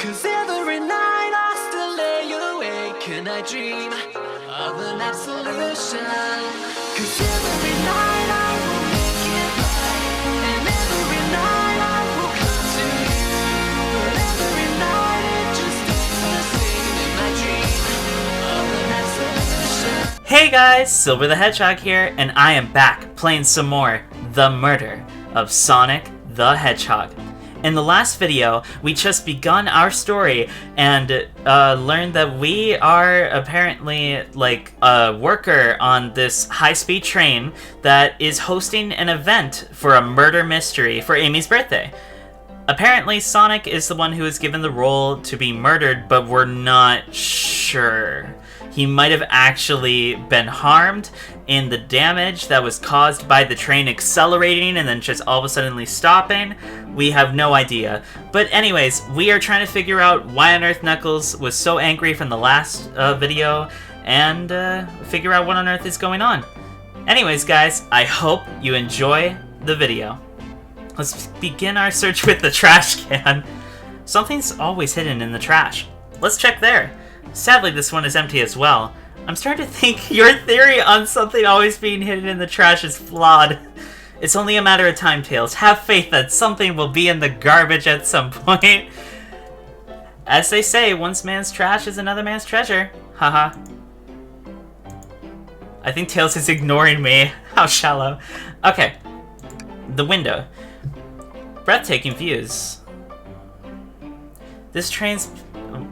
'Cause every night I still lay awake and I dream of an absolution. 'Cause every night I will make it right, and every night I will come to you. But every night it just stays the same in my dream of an absolution. Hey guys, Silver the Hedgehog here, and I am back playing some more The Murder of Sonic the Hedgehog. In the last video, we just begun our story and learned that we are apparently like a worker on this high-speed train that is hosting an event for a murder mystery for Amy's birthday. Apparently, Sonic is the one who is given the role to be murdered, but we're not sure. He might have actually been harmed in the damage that was caused by the train accelerating and then just all of a sudden stopping. We have no idea. But anyways, we are trying to figure out why on earth Knuckles was so angry from the last video and figure out what on earth is going on. Anyways, guys, I hope you enjoy the video. Let's begin our search with the trash can. Something's always hidden in the trash. Let's check there. Sadly, this one is empty as well. I'm starting to think your theory on something always being hidden in the trash is flawed. It's only a matter of time, Tails. Have faith that something will be in the garbage at some point. As they say, one man's trash is another man's treasure. Haha. I think Tails is ignoring me. How shallow. Okay. The window. Breathtaking views. This train's...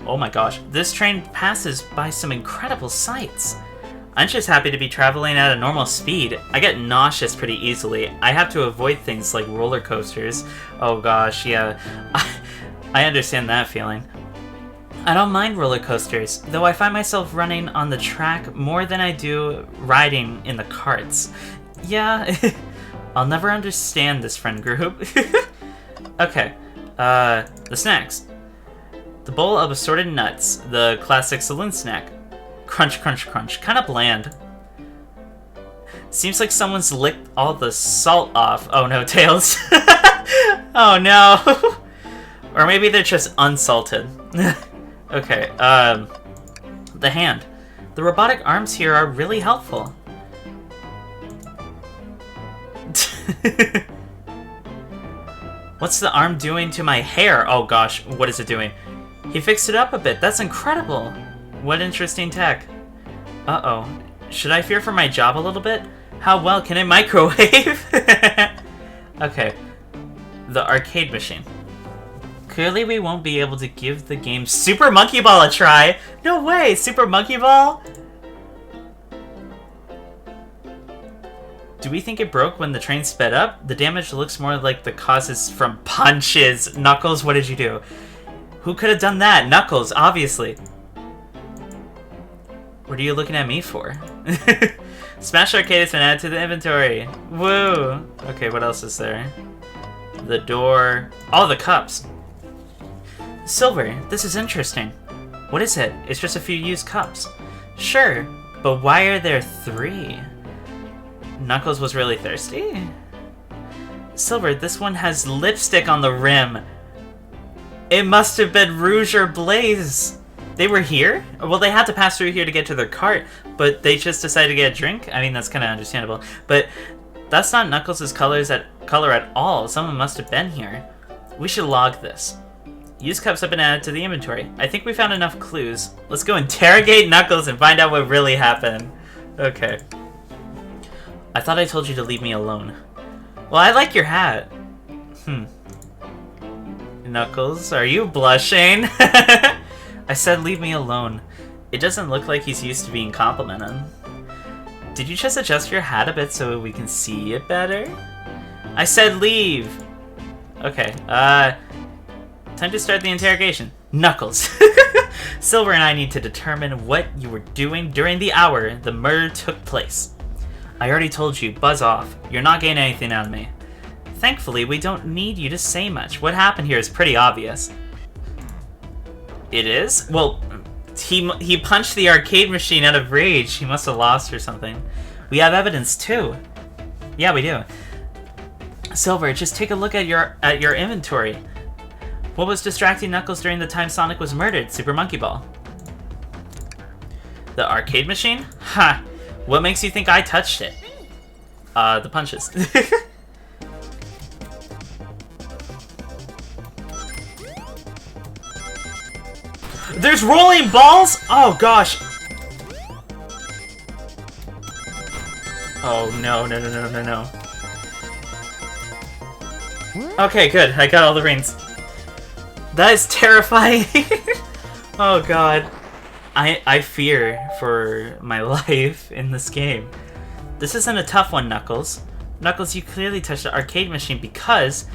Oh my gosh. This train passes by some incredible sights. I'm just happy to be traveling at a normal speed. I get nauseous pretty easily. I have to avoid things like roller coasters. Oh gosh, yeah. I understand that feeling. I don't mind roller coasters, though I find myself running on the track more than I do riding in the carts. Yeah, I'll never understand this friend group. Okay, the snacks. The bowl of assorted nuts, the classic saloon snack. Crunch, crunch, crunch. Kind of bland. Seems like someone's licked all the salt off. Oh no, Tails. Oh no. Or maybe they're just unsalted. Okay, the hand. The robotic arms here are really helpful. What's the arm doing to my hair? Oh gosh, what is it doing? He fixed it up a bit. That's incredible. What interesting tech. Uh-oh. Should I fear for my job a little bit? How well can it microwave? Okay. The arcade machine. Clearly we won't be able to give the game Super Monkey Ball a try. No way! Super Monkey Ball? Do we think it broke when the train sped up? The damage looks more like the causes from punches. Knuckles, what did you do? Who could have done that? Knuckles, obviously. What are you looking at me for? Smash Arcade has been added to the inventory. Woo! Okay, what else is there? The door. All the cups. Silver, this is interesting. What is it? It's just a few used cups. Sure, but why are there 3? Knuckles was really thirsty? Silver, this one has lipstick on the rim. It must have been Rouge or Blaze. They were here? Well, they had to pass through here to get to their cart, but they just decided to get a drink? I mean, that's kind of understandable. But that's not Knuckles' color at all. Someone must have been here. We should log this. Used cups have been added to the inventory. I think we found enough clues. Let's go interrogate Knuckles and find out what really happened. Okay. I thought I told you to leave me alone. Well, I like your hat. Knuckles, are you blushing? I said leave me alone. It doesn't look like he's used to being complimented. Did you just adjust your hat a bit so we can see it better? I said leave! Okay, time to start the interrogation. Knuckles. Silver and I need to determine what you were doing during the hour the murder took place. I already told you, buzz off. You're not getting anything out of me. Thankfully, we don't need you to say much. What happened here is pretty obvious. It is? Well, he punched the arcade machine out of rage. He must have lost or something. We have evidence, too. Yeah, we do. Silver, just take a look at your inventory. What was distracting Knuckles during the time Sonic was murdered? Super Monkey Ball. The arcade machine? Ha! What makes you think I touched it? The punches. There's rolling balls? Oh gosh. Oh no, no, no, no, no, no. Okay, good. I got all the rings. That is terrifying. Oh god. I fear for my life in this game. This isn't a tough one, Knuckles. Knuckles, you clearly touched the arcade machine because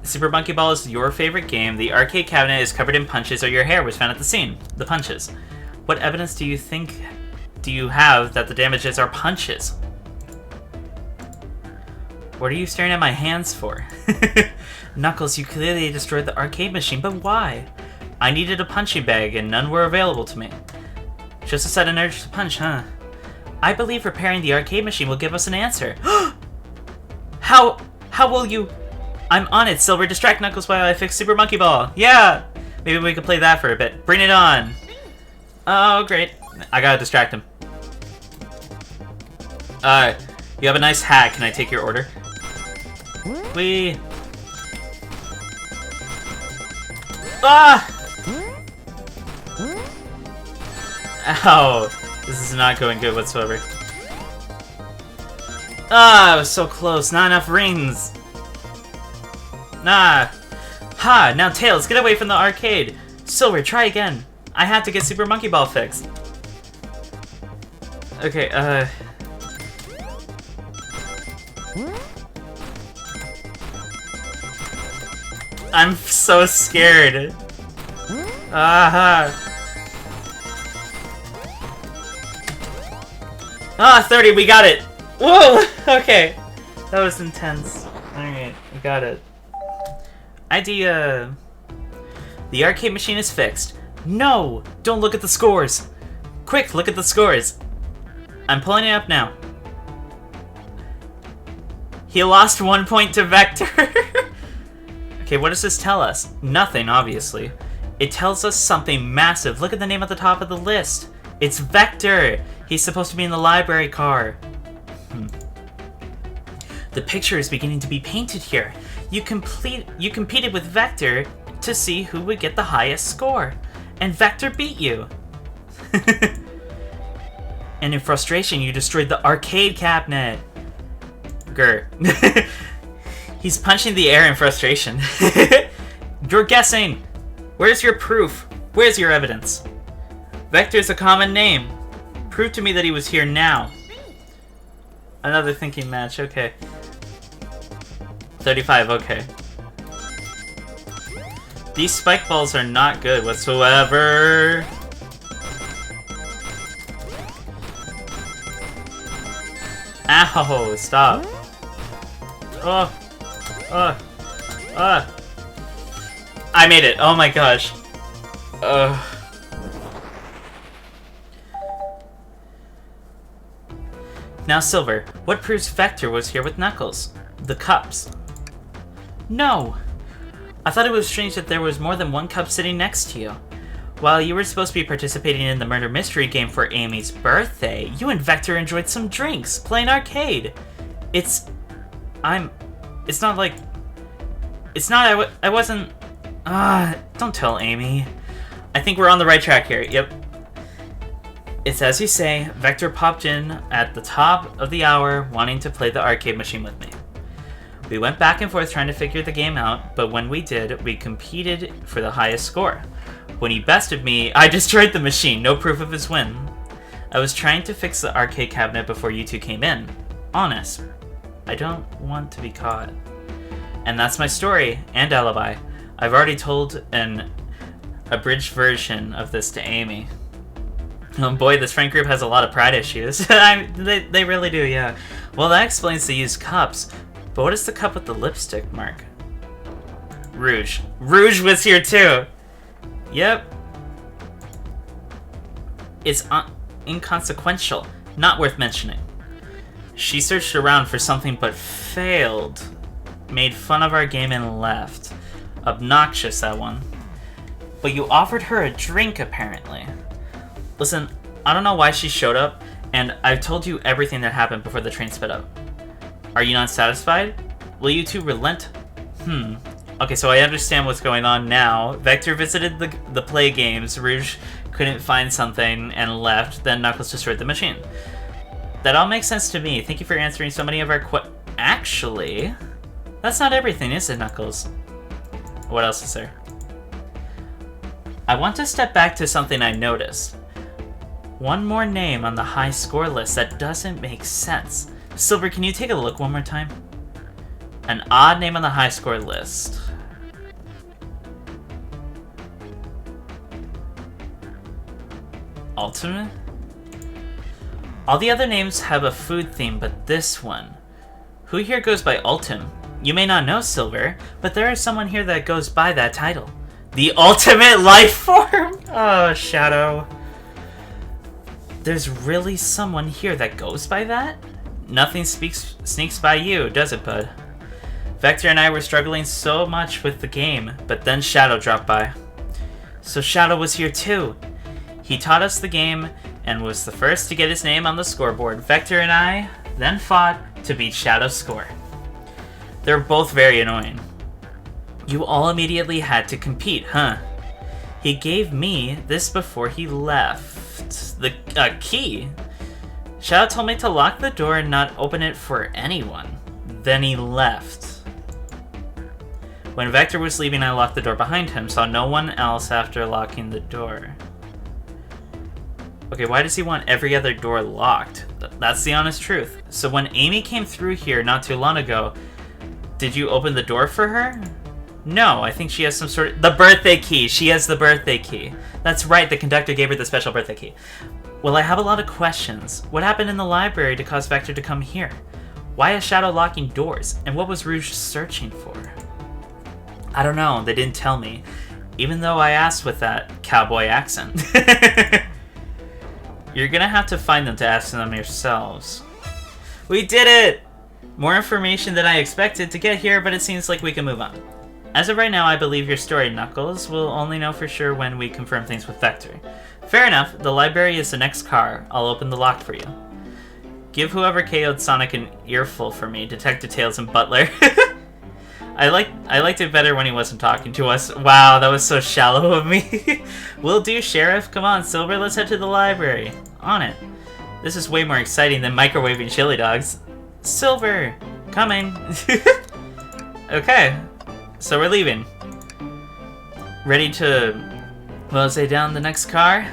Super Monkey Ball is your favorite game, the arcade cabinet is covered in punches, or your hair was found at the scene. The punches. What evidence do you have that the damages are punches? What are you staring at my hands for? Knuckles, you clearly destroyed the arcade machine, but why? I needed a punching bag and none were available to me. Just a sudden urge to punch, huh? I believe repairing the arcade machine will give us an answer. How will you... I'm on it, Silver. Distract Knuckles while I fix Super Monkey Ball. Yeah! Maybe we can play that for a bit. Bring it on! Oh, great. I gotta distract him. You have a nice hat. Can I take your order? Whee! Ah! Ow! This is not going good whatsoever. Ah, I was so close. Not enough rings. Nah. Ha! Now Tails, get away from the arcade. Silver, try again. I have to get Super Monkey Ball fixed. Okay, I'm so scared. Aha. Ah, 30, we got it. Whoa, okay. That was intense. Alright, we got it. Idea. The arcade machine is fixed. No! Don't look at the scores. Quick, look at the scores. I'm pulling it up now. He lost 1 point to Vector. Okay, what does this tell us? Nothing, obviously. It tells us something massive. Look at the name at the top of the list. It's Vector. He's supposed to be in the library car. The picture is beginning to be painted here. You competed with Vector to see who would get the highest score. And Vector beat you. And in frustration, you destroyed the arcade cabinet. Grr. He's punching the air in frustration. You're guessing. Where's your proof? Where's your evidence? Vector's a common name. Prove to me that he was here now. Another thinking match, okay. 35, okay. These spike balls are not good whatsoever. Ow, stop. I made it, oh my gosh. Now, Silver, what proves Vector was here with Knuckles? The cups. No! I thought it was strange that there was more than one cup sitting next to you. While you were supposed to be participating in the murder mystery game for Amy's birthday, you and Vector enjoyed some drinks, playing arcade. I wasn't... don't tell Amy. I think we're on the right track here, yep. It's as you say, Vector popped in at the top of the hour wanting to play the arcade machine with me. We went back and forth trying to figure the game out, but when we did, we competed for the highest score. When he bested me, I destroyed the machine, no proof of his win. I was trying to fix the arcade cabinet before you two came in. Honest. I don't want to be caught. And that's my story and alibi. I've already told an abridged version of this to Amy. Oh boy, this friend group has a lot of pride issues. They really do, yeah. Well, that explains the used cups. But what is the cup with the lipstick mark? Rouge. Rouge was here too! Yep. It's inconsequential. Not worth mentioning. She searched around for something but failed. Made fun of our game and left. Obnoxious, that one. But you offered her a drink, apparently. Listen, I don't know why she showed up, and I've told you everything that happened before the train sped up. Are you not satisfied? Will you two relent? Okay, so I understand what's going on now. Vector visited the play games, Rouge couldn't find something and left, then Knuckles destroyed the machine. That all makes sense to me. Thank you for answering so many of our Actually, that's not everything, is it, Knuckles? What else is there? I want to step back to something I noticed. One more name on the high score list that doesn't make sense. Silver, can you take a look one more time? An odd name on the high score list. Ultimate? All the other names have a food theme, but this one. Who here goes by Ultim? You may not know, Silver, but there is someone here that goes by that title. The Ultimate Life Form! Oh, Shadow. There's really someone here that goes by that? Nothing sneaks by you, does it, bud? Vector and I were struggling so much with the game, but then Shadow dropped by. So Shadow was here too. He taught us the game and was the first to get his name on the scoreboard. Vector and I then fought to beat Shadow's score. They're both very annoying. You all immediately had to compete, huh? He gave me this before he left. The key. Shadow told me to lock the door and not open it for anyone. Then he left. When Vector was leaving, I locked the door behind him, saw no one else after locking the door. Okay, why does he want every other door locked? That's the honest truth. So when Amy came through here not too long ago, did you open the door for her? No, I think she has some sort of... The birthday key! She has the birthday key. That's right, the conductor gave her the special birthday key. Well, I have a lot of questions. What happened in the library to cause Vector to come here? Why is Shadow locking doors? And what was Rouge searching for? I don't know, they didn't tell me. Even though I asked with that cowboy accent. You're gonna have to find them to ask them yourselves. We did it! More information than I expected to get here, but it seems like we can move on. As of right now, I believe your story, Knuckles. We'll only know for sure when we confirm things with Vector. Fair enough, the library is the next car. I'll open the lock for you. Give whoever KO'd Sonic an earful for me, Detective Tails and Butler. I liked it better when he wasn't talking to us. Wow, that was so shallow of me. Will do, Sheriff. Come on, Silver, let's head to the library. On it. This is way more exciting than microwaving chili dogs. Silver! Coming! Okay, so we're leaving. Ready to... well, say down the next car?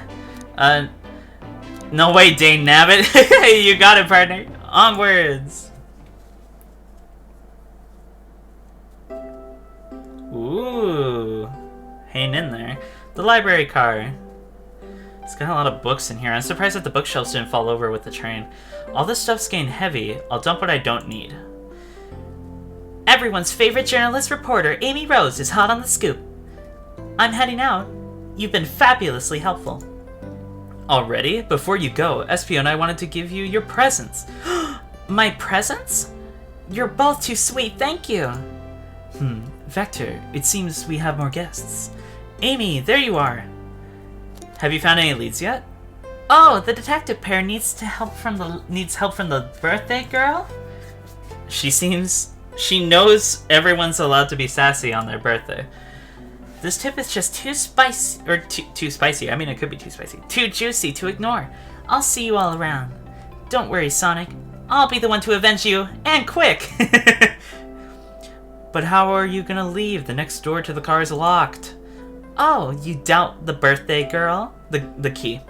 No way, Dane Nabbit. You got it, partner. Onwards! Ooh, hanging in there. The library car. It's got a lot of books in here. I'm surprised that the bookshelves didn't fall over with the train. All this stuff's getting heavy. I'll dump what I don't need. Everyone's favorite journalist reporter, Amy Rose, is hot on the scoop. I'm heading out. You've been fabulously helpful. Already? Before you go, Espio and I wanted to give you your presents. My presents? You're both too sweet, thank you. Vector, it seems we have more guests. Amy, there you are. Have you found any leads yet? Oh, the detective pair needs help from the birthday girl? She knows everyone's allowed to be sassy on their birthday. This tip is just too spicy, or too spicy. I mean, it could be too spicy. Too juicy to ignore. I'll see you all around. Don't worry, Sonic. I'll be the one to avenge you, and quick! But how are you gonna leave? The next door to the car is locked. Oh, you doubt the birthday girl? The key.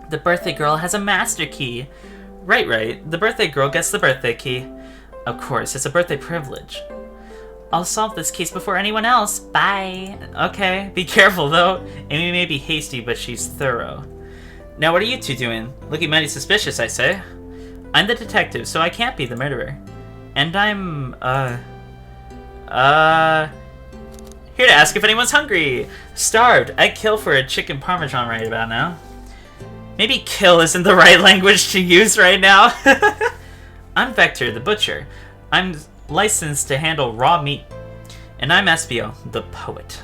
The birthday girl has a master key. Right. The birthday girl gets the birthday key. Of course, it's a birthday privilege. I'll solve this case before anyone else. Bye. Okay, be careful though. Amy may be hasty, but she's thorough. Now what are you two doing? Looking mighty suspicious, I say. I'm the detective, so I can't be the murderer. And I'm, here to ask if anyone's hungry. Starved. I'd kill for a chicken parmesan right about now. Maybe kill isn't the right language to use right now. I'm Vector, the butcher. I'm licensed to handle raw meat. And I'm Espio, the poet.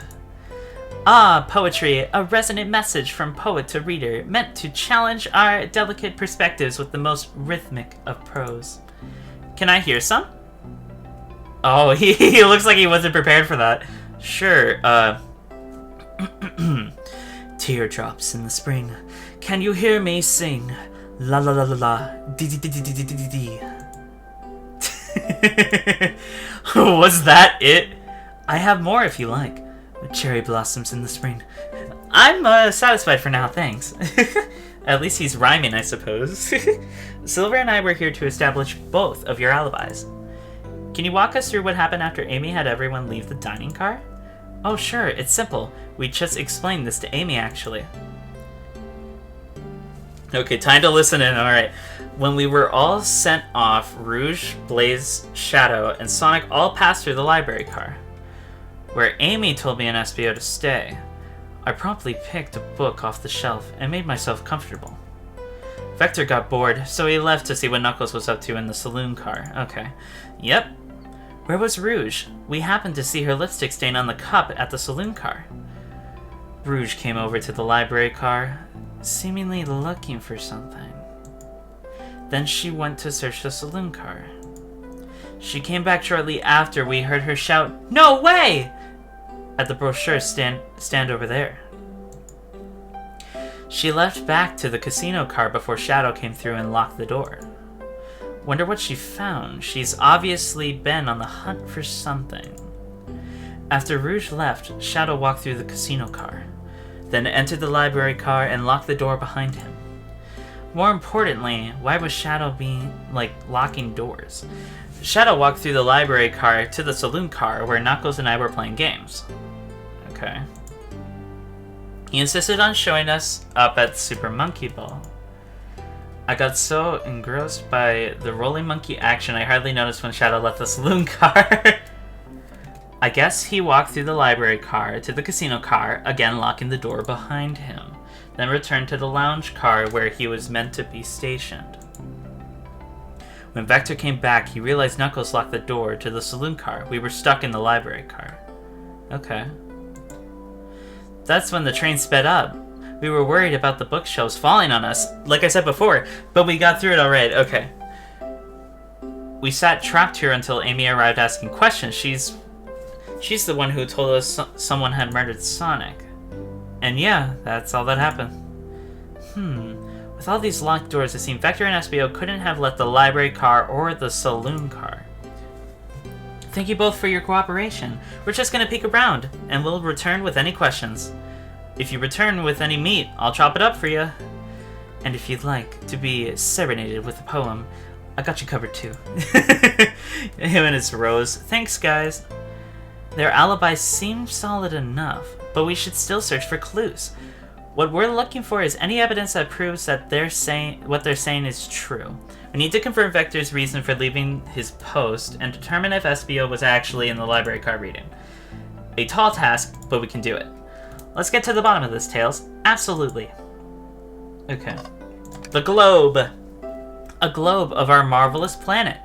Ah, poetry, a resonant message from poet to reader, meant to challenge our delicate perspectives with the most rhythmic of prose. Can I hear some? Oh, he looks like he wasn't prepared for that. Sure, Teardrops in the spring. Can you hear me sing? La la la la la. Dee dee dee dee dee dee dee. Was that it? I have more if you like. Cherry blossoms in the spring. I'm satisfied for now, thanks. At least he's rhyming, I suppose. Silver and I were here to establish both of your alibis. Can you walk us through what happened after Amy had everyone leave the dining car? Oh sure, it's simple. We just explained this to Amy, actually. Okay, time to listen in, alright. When we were all sent off, Rouge, Blaze, Shadow, and Sonic all passed through the library car, where Amy told me and Espio to stay. I promptly picked a book off the shelf and made myself comfortable. Vector got bored, so he left to see what Knuckles was up to in the saloon car. Okay. Yep. Where was Rouge? We happened to see her lipstick stain on the cup at the saloon car. Rouge came over to the library car, seemingly looking for something. Then she went to search the saloon car. She came back shortly after we heard her shout, "No way!" at the brochure stand over there. She left back to the casino car before Shadow came through and locked the door. Wonder what she found. She's obviously been on the hunt for something. After Rouge left, Shadow walked through the casino car, then entered the library car and locked the door behind him. More importantly, why was Shadow locking doors? Shadow walked through the library car to the saloon car where Knuckles and I were playing games. Okay. He insisted on showing us up at Super Monkey Ball. I got so engrossed by the rolling monkey action I hardly noticed when Shadow left the saloon car. I guess he walked through the library car to the casino car, again locking the door behind him, then returned to the lounge car where he was meant to be stationed. When Vector came back, he realized Knuckles locked the door to the saloon car. We were stuck in the library car. Okay. That's when the train sped up. We were worried about the bookshelves falling on us, like I said before, but we got through it alright. Okay. We sat trapped here until Amy arrived asking questions. She's the one who told us someone had murdered Sonic. And yeah, that's all that happened. With all these locked doors, it seemed Vector and Espio couldn't have left the library car or the saloon car. Thank you both for your cooperation. We're just gonna peek around, and we'll return with any questions. If you return with any meat, I'll chop it up for you. And if you'd like to be serenaded with a poem, I got you covered too. Him and his rose. Thanks, guys. Their alibis seem solid enough, but we should still search for clues. What we're looking for is any evidence that proves that what they're saying is true. We need to confirm Vector's reason for leaving his post and determine if Espio was actually in the library car reading. A tall task, but we can do it. Let's get to the bottom of this, Tails. Absolutely. Okay. The globe. A globe of our marvelous planet.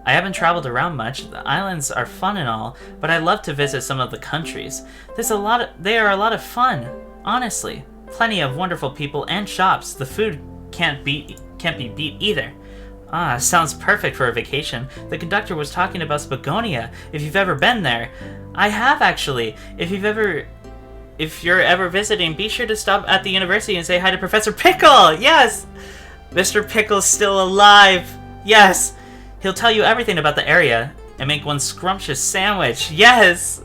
I haven't traveled around much. The islands are fun and all, but I'd love to visit some of the countries. They are a lot of fun, honestly. Plenty of wonderful people and shops. The food can't be beat either. Ah, sounds perfect for a vacation. The conductor was talking about Spagonia, if you've ever been there. I have, actually. If you're ever visiting, be sure to stop at the university and say hi to Professor Pickle! Yes! Mr. Pickle's still alive! Yes! He'll tell you everything about the area and make one scrumptious sandwich. Yes!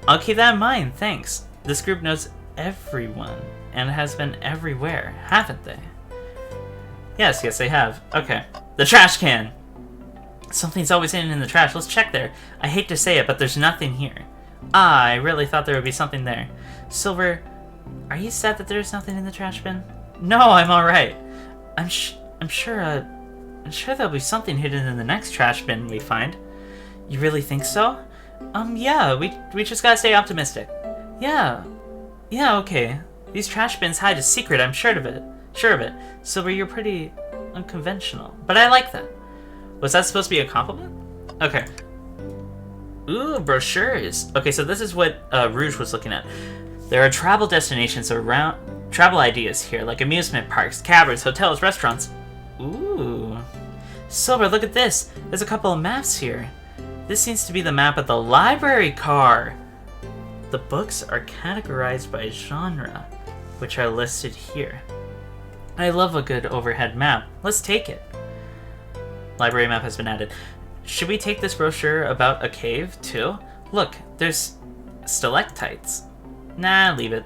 I'll keep that in mind, thanks. This group knows everyone and has been everywhere, haven't they? Yes, they have. Okay. The trash can! Something's always hidden in the trash. Let's check there. I hate to say it, but there's nothing here. Ah, I really thought there would be something there. Silver, are you sad that there's nothing in the trash bin? No, I'm alright. I'm sure there'll be something hidden in the next trash bin we find. You really think so? Yeah, we just gotta stay optimistic. Yeah, okay. These trash bins hide a secret, I'm sure of it. Silver, you're pretty unconventional, but I like that. Was that supposed to be a compliment? Okay. Ooh, brochures. Okay, so this is what Rouge was looking at. There are travel destinations around, travel ideas here, like amusement parks, cabarets, hotels, restaurants. Ooh. Silver, look at this. There's a couple of maps here. This seems to be the map of the library car. The books are categorized by genre, which are listed here. I love a good overhead map. Let's take it. Library map has been added. Should we take this brochure about a cave, too? Look, there's stalactites. Nah, leave it.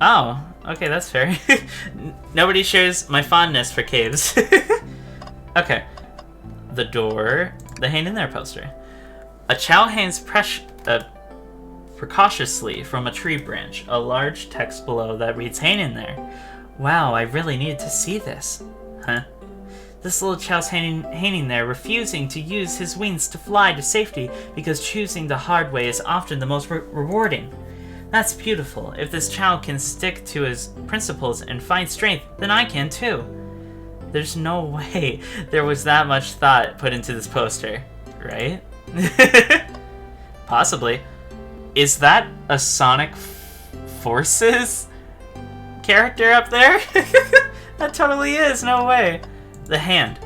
Oh, okay, that's fair. Nobody shares my fondness for caves. Okay. The door. The Hang in There poster. A chow hangs precautiously from a tree branch. A large text below that reads Hang in There. Wow, I really needed to see this. Huh? This little chow's hanging there, refusing to use his wings to fly to safety because choosing the hard way is often the most rewarding. That's beautiful. If this chow can stick to his principles and find strength, then I can too. There's no way there was that much thought put into this poster, right? Possibly. Is that a Sonic Forces character up there? That totally is, no way. The hand.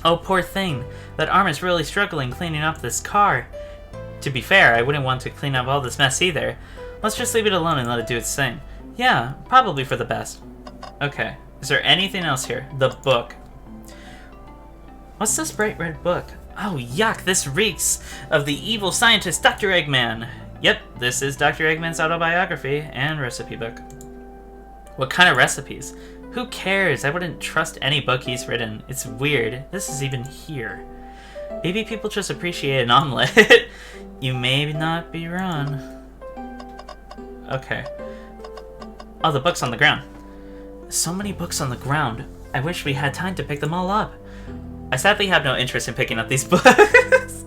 Oh, poor thing. That arm is really struggling cleaning up this car. To be fair, I wouldn't want to clean up all this mess either. Let's just leave it alone and let it do its thing. Yeah, probably for the best. Okay. Is there anything else here? The book. What's this bright red book? Oh, yuck. This reeks of the evil scientist Dr. Eggman. Yep, this is Dr. Eggman's autobiography and recipe book. What kind of recipes? Who cares? I wouldn't trust any book he's written. It's weird. This is even here. Maybe people just appreciate an omelet. You may not be wrong. Okay. Oh, the book's on the ground. So many books on the ground. I wish we had time to pick them all up. I sadly have no interest in picking up these books.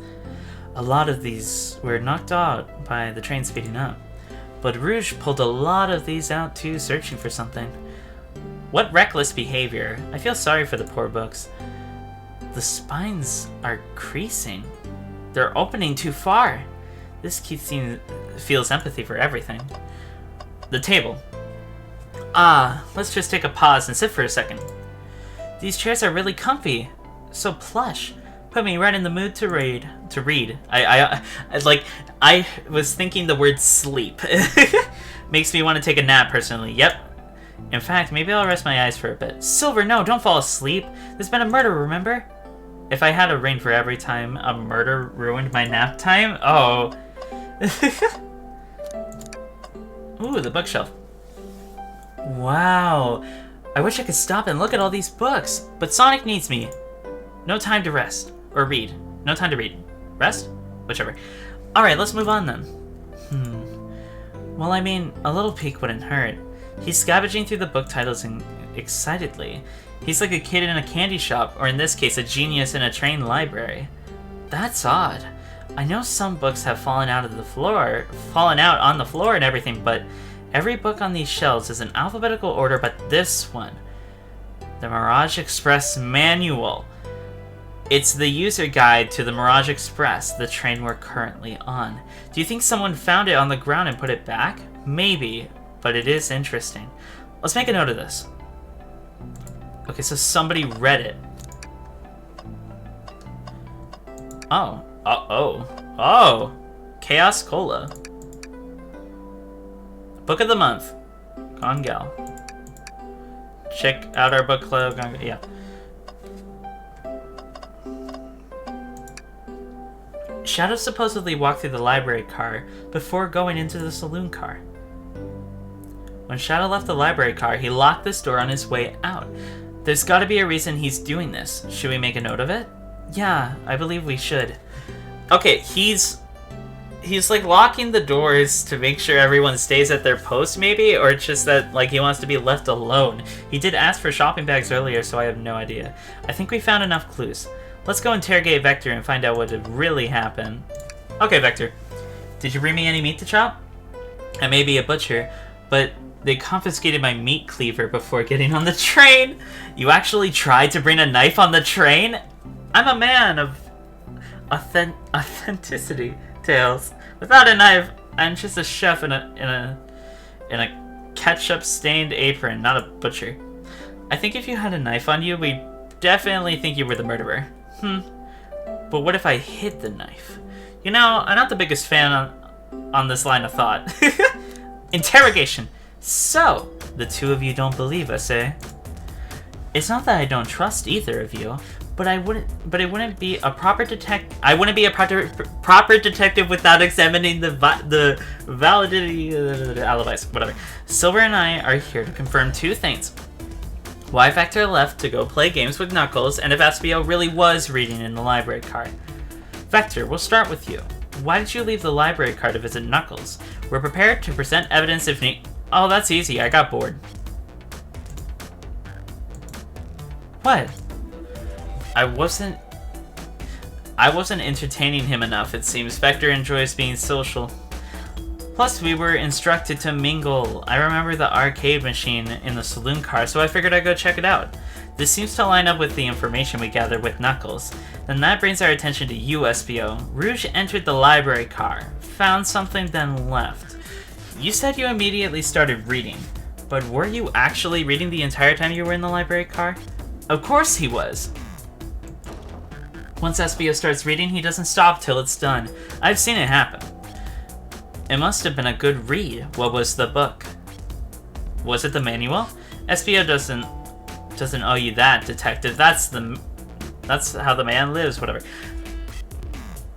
A lot of these were knocked out by the train speeding up. But Rouge pulled a lot of these out too, searching for something. What reckless behavior. I feel sorry for the poor books. The spines are creasing. They're opening too far. This kid feels empathy for everything. The table. Let's just take a pause and sit for a second. These chairs are really comfy. So plush. Put me right in the mood to read. I was thinking the word sleep. Makes me want to take a nap, personally. Yep. In fact, maybe I'll rest my eyes for a bit. Silver, no, don't fall asleep. There's been a murder, remember? If I had a ring for every time a murder ruined my nap time? Oh. Ooh, the bookshelf. Wow. I wish I could stop and look at all these books. But Sonic needs me. No time to rest. Or read. No time to read. Rest? Whichever. Alright, let's move on then. Well, I mean, a little peek wouldn't hurt. He's scavenging through the book titles excitedly. He's like a kid in a candy shop, or in this case, a genius in a train library. That's odd. I know some books have fallen out on the floor and everything, but every book on these shelves is in alphabetical order but this one. The Mirage Express Manual. It's the user guide to the Mirage Express, the train we're currently on. Do you think someone found it on the ground and put it back? Maybe, but it is interesting. Let's make a note of this. Okay, so somebody read it. Oh. Chaos Cola. Book of the month. Gone Gal. Check out our book club. Yeah. Shadow supposedly walked through the library car before going into the saloon car. When Shadow left the library car, he locked this door on his way out. There's gotta be a reason he's doing this. Should we make a note of it? Yeah, I believe we should. Okay, he's like locking the doors to make sure everyone stays at their post maybe, or it's just that like he wants to be left alone. He did ask for shopping bags earlier, so I have no idea. I think we found enough clues. Let's go interrogate Vector and find out what really happened. Okay, Vector. Did you bring me any meat to chop? I may be a butcher, but they confiscated my meat cleaver before getting on the train. You actually tried to bring a knife on the train? I'm a man of authenticity. Tails. Without a knife, I'm just a chef in a ketchup-stained apron, not a butcher. I think if you had a knife on you, we'd definitely think you were the murderer. But what if I hid the knife? You know, I'm not the biggest fan on this line of thought. Interrogation. So, the two of you don't believe us, eh? It's not that I don't trust either of you, but it wouldn't be a proper proper detective without examining the validity of the alibis. Whatever. Silver and I are here to confirm two things: why Vector left to go play games with Knuckles, and if Espio really was reading in the library car. Vector, we'll start with you. Why did you leave the library car to visit Knuckles? We're prepared to present evidence if need. Oh, that's easy. I got bored. What? I wasn't entertaining him enough, it seems. Vector enjoys being social. Plus, we were instructed to mingle. I remember the arcade machine in the saloon car, so I figured I'd go check it out. This seems to line up with the information we gathered with Knuckles. Then that brings our attention to you, Espio. Rouge entered the library car, found something, then left. You said you immediately started reading, but were you actually reading the entire time you were in the library car? Of course he was. Once Espio starts reading, he doesn't stop till it's done. I've seen it happen. It must have been a good read. What was the book? Was it the manual? Espio doesn't owe you that, detective. That's how the man lives, whatever.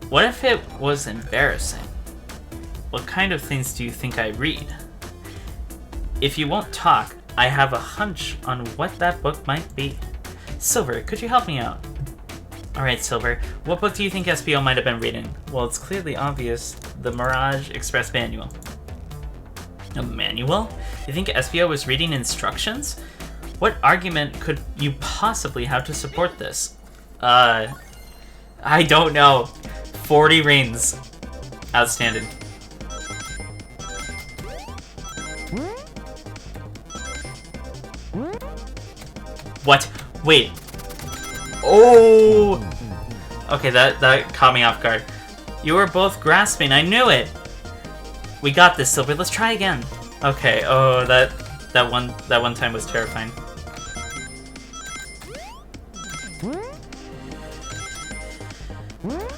What if it was embarrassing? What kind of things do you think I read? If you won't talk, I have a hunch on what that book might be. Silver, could you help me out? Alright, Silver, what book do you think Espio might have been reading? Well, it's clearly obvious. The Mirage Express manual. A manual? You think Espio was reading instructions? What argument could you possibly have to support this? I don't know. 40 rings. Outstanding. What? Wait. Oh! Okay, that caught me off guard. You were both grasping. I knew it! We got this, Silver. Let's try again. Okay, oh, that one time was terrifying.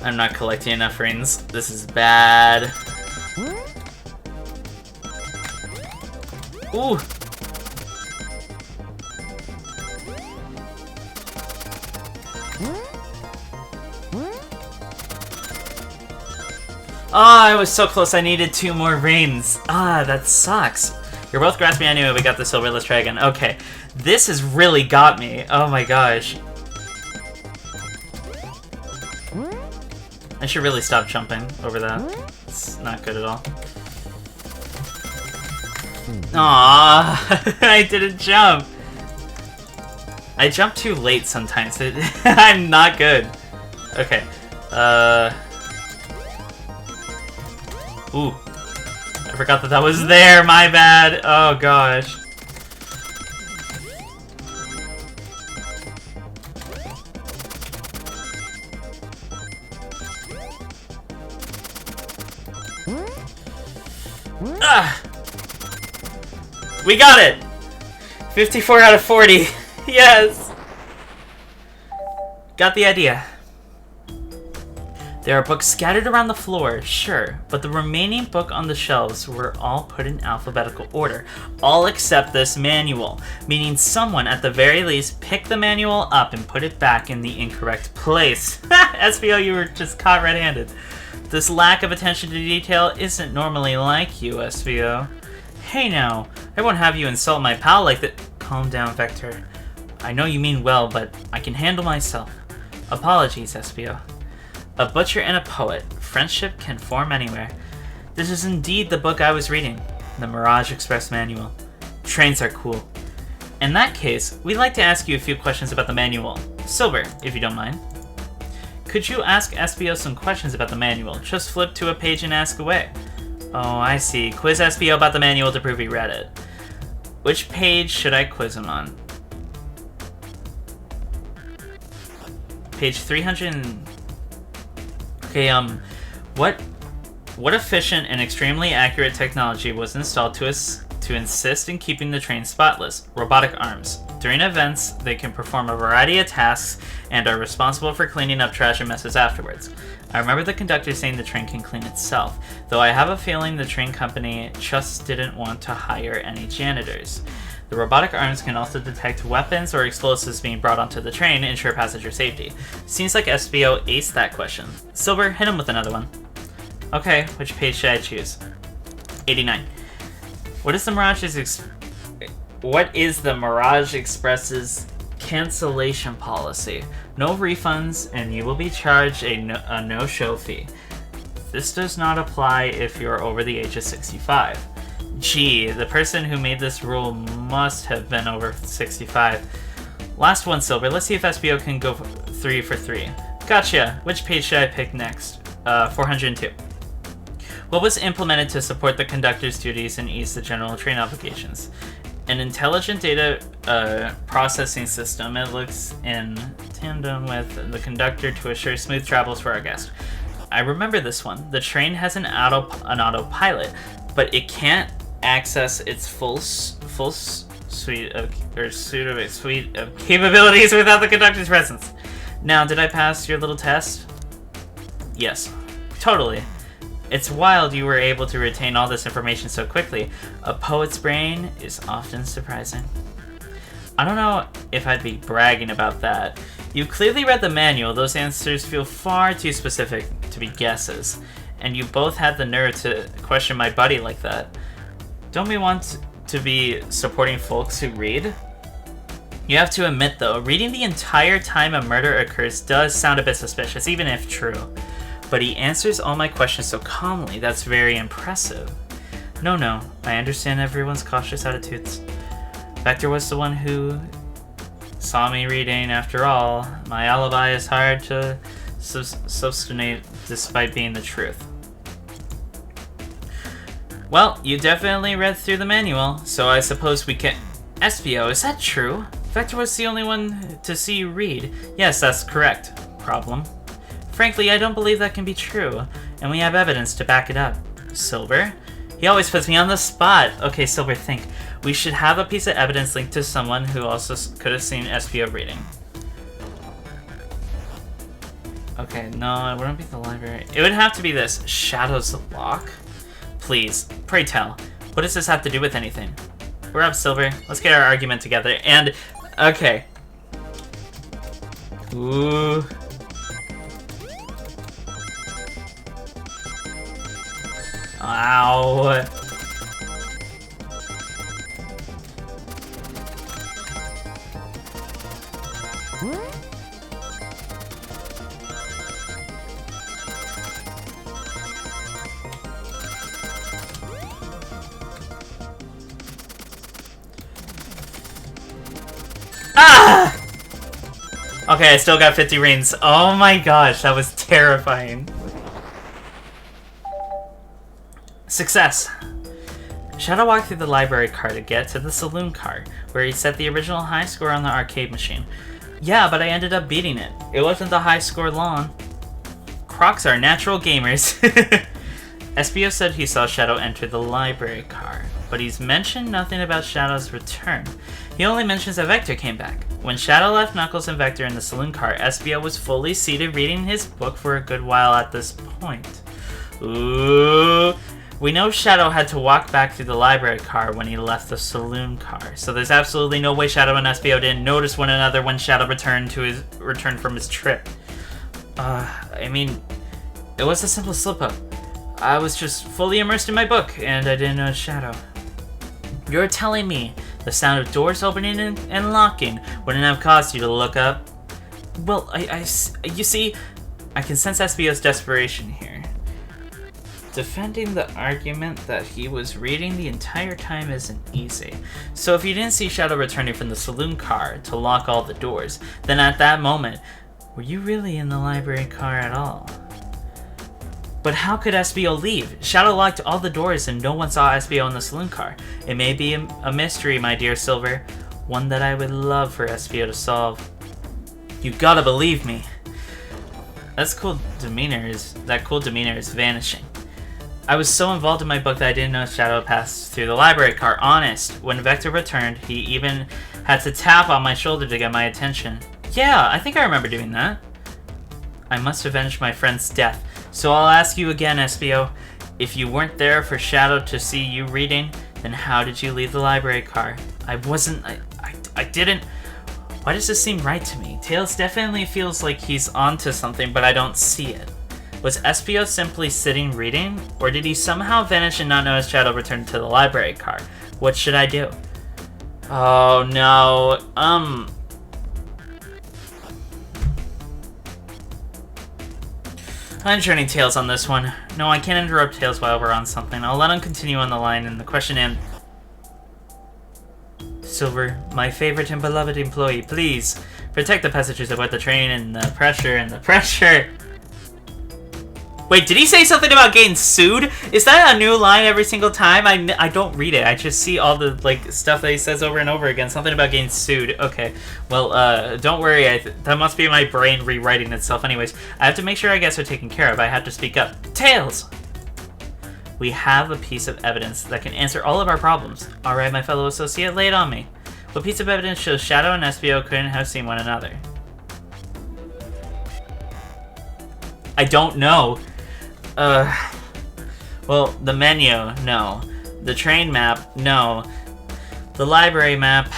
I'm not collecting enough rings. This is bad. Ooh! Oh, I was so close. I needed 2 more rings. Ah, that sucks. You're both grasping. I knew it. We got the Silver. Let's try again. Okay. This has really got me. Oh my gosh. I should really stop jumping over that. It's not good at all. Aww. I didn't jump. I jump too late sometimes. I'm not good. Okay. Ooh. I forgot that was there, my bad. Oh gosh. Ah! We got it! 54 out of 40. Yes! Got the idea. There are books scattered around the floor, sure, but the remaining book on the shelves were all put in alphabetical order, all except this manual, meaning someone at the very least picked the manual up and put it back in the incorrect place. Espio, you were just caught red-handed. This lack of attention to detail isn't normally like you, Espio. Hey now, I won't have you insult my pal like that. Calm down, Vector. I know you mean well, but I can handle myself. Apologies, Espio. A butcher and a poet. Friendship can form anywhere. This is indeed the book I was reading. The Mirage Express manual. Trains are cool. In that case, we'd like to ask you a few questions about the manual. Silver, if you don't mind. Could you ask Espio some questions about the manual? Just flip to a page and ask away. Oh, I see. Quiz Espio about the manual to prove he read it. Which page should I quiz him on? Page 300 and... Okay, what What efficient and extremely accurate technology was installed to insist in keeping the train spotless? Robotic arms. During events, they can perform a variety of tasks and are responsible for cleaning up trash and messes afterwards. I remember the conductor saying the train can clean itself, though I have a feeling the train company just didn't want to hire any janitors. The robotic arms can also detect weapons or explosives being brought onto the train and ensure passenger safety. Seems like SBO aced that question. Silver, hit him with another one. Okay, which page should I choose? 89. What is the Mirage Express's cancellation policy? No refunds, and you will be charged a no-show fee. This does not apply if you're over the age of 65. Gee, the person who made this rule must have been over 65. Last one, Silver. Let's see if SBO can go 3 for 3. Gotcha! Which page should I pick next? 402. What was implemented to support the conductor's duties and ease the general train obligations? An intelligent data processing system. It looks in tandem with the conductor to assure smooth travels for our guest. I remember this one. The train has an autopilot, but it can't access its full suite of capabilities without the conductor's presence. Now, did I pass your little test? Yes, totally. It's wild you were able to retain all this information so quickly. A poet's brain is often surprising. I don't know if I'd be bragging about that. You clearly read the manual. Those answers feel far too specific to be guesses. And you both had the nerve to question my buddy like that. Don't we want to be supporting folks who read? You have to admit though, reading the entire time a murder occurs does sound a bit suspicious, even if true. But he answers all my questions so calmly, that's very impressive. No, I understand everyone's cautious attitudes. Vector was the one who saw me reading after all. My alibi is hard to substantiate despite being the truth. Well, you definitely read through the manual, so I suppose we can... SBO, is that true? Vector was the only one to see you read. Yes, that's correct. Problem. Frankly, I don't believe that can be true, and we have evidence to back it up. Silver? He always puts me on the spot. Okay, Silver, think. We should have a piece of evidence linked to someone who also could have seen SBO reading. Okay, no, it wouldn't be the library. It would have to be this. Shadow's lock? Please, pray tell. What does this have to do with anything? We're up, Silver. Let's get our argument together. And, okay. Ooh. Ow. Ah! Okay, I still got 50 rings. Oh my gosh, that was terrifying. Success! Shadow walked through the library car to get to the saloon car, where he set the original high score on the arcade machine. Yeah, but I ended up beating it. It wasn't the high score long. Crocs are natural gamers. SBO said he saw Shadow enter the library car, but he's mentioned nothing about Shadow's return. He only mentions that Vector came back. When Shadow left Knuckles and Vector in the saloon car, SBO was fully seated reading his book for a good while at this point. Ooh. We know Shadow had to walk back through the library car when he left the saloon car, so there's absolutely no way Shadow and SBO didn't notice one another when Shadow returned from his trip. I mean, it was a simple slip-up. I was just fully immersed in my book, and I didn't notice Shadow. You're telling me the sound of doors opening and locking wouldn't have caused you to look up? Well, you see, I can sense SBO's desperation here. Defending the argument that he was reading the entire time isn't easy. So if you didn't see Shadow returning from the saloon car to lock all the doors, then at that moment, were you really in the library car at all? But how could SBO leave? Shadow locked all the doors and no one saw SBO in the saloon car. It may be a mystery, my dear Silver. One that I would love for SBO to solve. You gotta believe me. That cool demeanor is vanishing. I was so involved in my book that I didn't know Shadow passed through the library car. Honest. When Vector returned, he even had to tap on my shoulder to get my attention. Yeah, I think I remember doing that. I must avenge my friend's death. So I'll ask you again, SBO. If you weren't there for Shadow to see you reading, then how did you leave the library car? I didn't... Why does this seem right to me? Tails definitely feels like he's onto something, but I don't see it. Was SBO simply sitting reading? Or did he somehow vanish and not notice Shadow returned to the library car? What should I do? Oh no, I'm turning Tails on this one. No, I can't interrupt Tails while we're on something. I'll let him continue on the line and the question and... Silver, my favorite and beloved employee, please protect the passengers about the train and the pressure. Wait, did he say something about getting sued? Is that a new line every single time? I don't read it. I just see all the like stuff that he says over and over again. Something about getting sued. Okay. Well, don't worry. That must be my brain rewriting itself. Anyways, I have to make sure our guests are taken care of. I have to speak up. Tails! We have a piece of evidence that can answer all of our problems. Alright, my fellow associate, lay it on me. What piece of evidence shows Shadow and SBO couldn't have seen one another? I don't know. Well, the menu, no. The train map, no. The library map.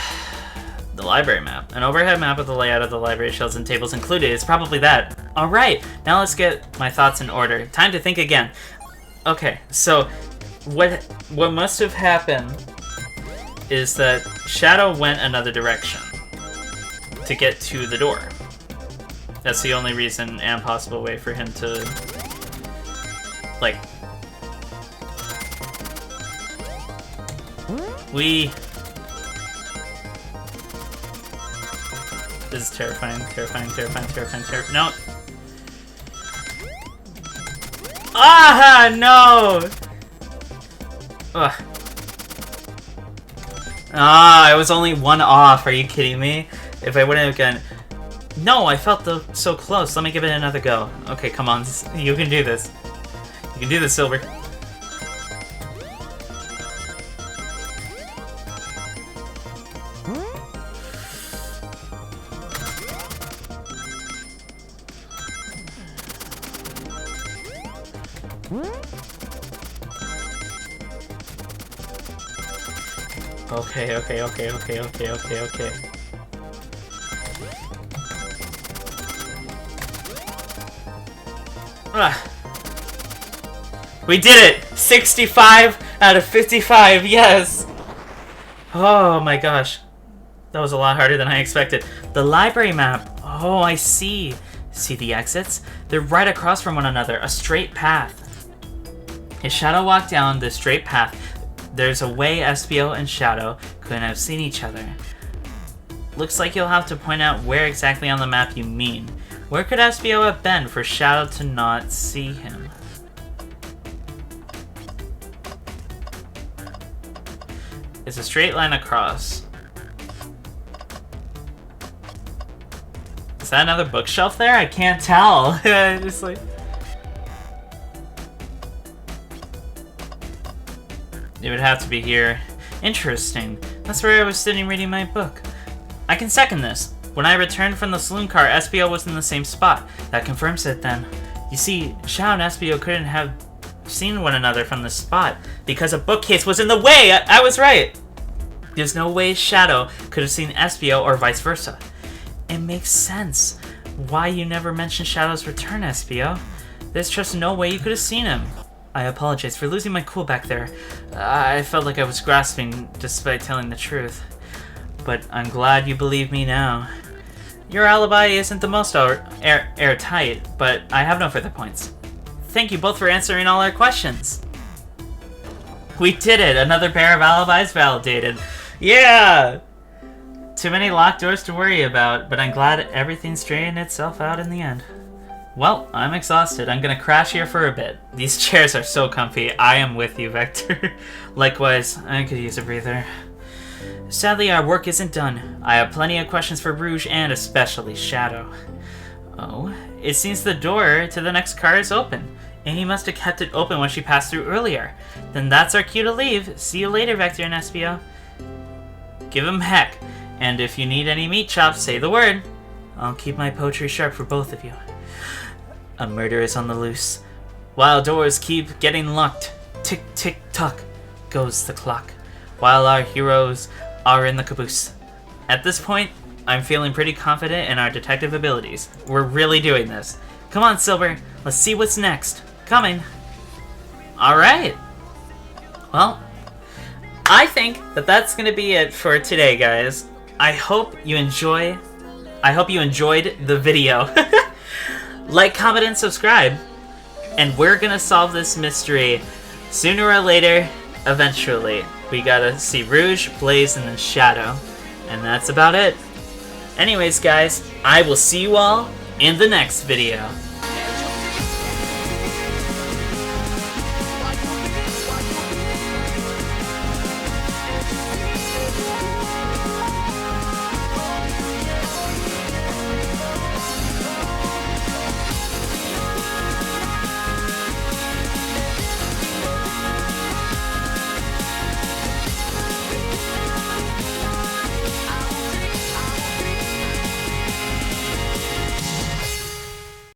An overhead map of the layout of the library shelves and tables included. It's probably that. Alright, now let's get my thoughts in order. Time to think again. Okay, so what must have happened is that Shadow went another direction to get to the door. That's the only reason and possible way for him to, like... This is terrifying. No! Ah, no! Ugh. Ah, I was only one off. Are you kidding me? If I wouldn't have gotten... No, I felt so close. Let me give it another go. Okay, come on. You can do this. You can do this, Silver. Okay. We did it! 65 out of 55, yes! Oh my gosh. That was a lot harder than I expected. The library map. Oh, I see. See the exits? They're right across from one another. A straight path. If Shadow walked down this straight path, there's a way SBO and Shadow couldn't have seen each other. Looks like you'll have to point out where exactly on the map you mean. Where could SBO have been for Shadow to not see him? It's a straight line across. Is that another bookshelf there? I can't tell. Just like... It would have to be here. Interesting. That's where I was sitting reading my book. I can second this. When I returned from the saloon car, SBO was in the same spot. That confirms it then. You see, Shadow and SBO couldn't have seen one another from the spot because a bookcase was in the way. I was right. There's no way Shadow could have seen SBO or vice versa. It makes sense why you never mentioned Shadow's return, SBO. There's just no way you could have seen him. I apologize for losing my cool back there. I felt like I was grasping despite telling the truth. But I'm glad you believe me now. Your alibi isn't the most airtight, but I have no further points. Thank you both for answering all our questions. We did it! Another pair of alibis validated. Yeah! Too many locked doors to worry about, but I'm glad everything straightened itself out in the end. Well, I'm exhausted. I'm gonna crash here for a bit. These chairs are so comfy. I am with you, Vector. Likewise, I could use a breather. Sadly, our work isn't done. I have plenty of questions for Rouge and especially Shadow. Oh, it seems the door to the next car is open. and he must have kept it open when she passed through earlier. Then that's our cue to leave. See you later, Vector and Espio. Give him heck, and if you need any meat chops, say the word. I'll keep my poetry sharp for both of you. A murder is on the loose. While doors keep getting locked, tick tick tock goes the clock, while our heroes are in the caboose. At this point, I'm feeling pretty confident in our detective abilities. We're really doing this. Come on, Silver, let's see what's next. Coming. Alright. Well, I think that that's gonna be it for today, guys. I hope you enjoyed the video. Like, comment, and subscribe. And we're gonna solve this mystery sooner or later, eventually. We gotta see Rouge, Blaze, and then Shadow. And that's about it. Anyways, guys, I will see you all in the next video.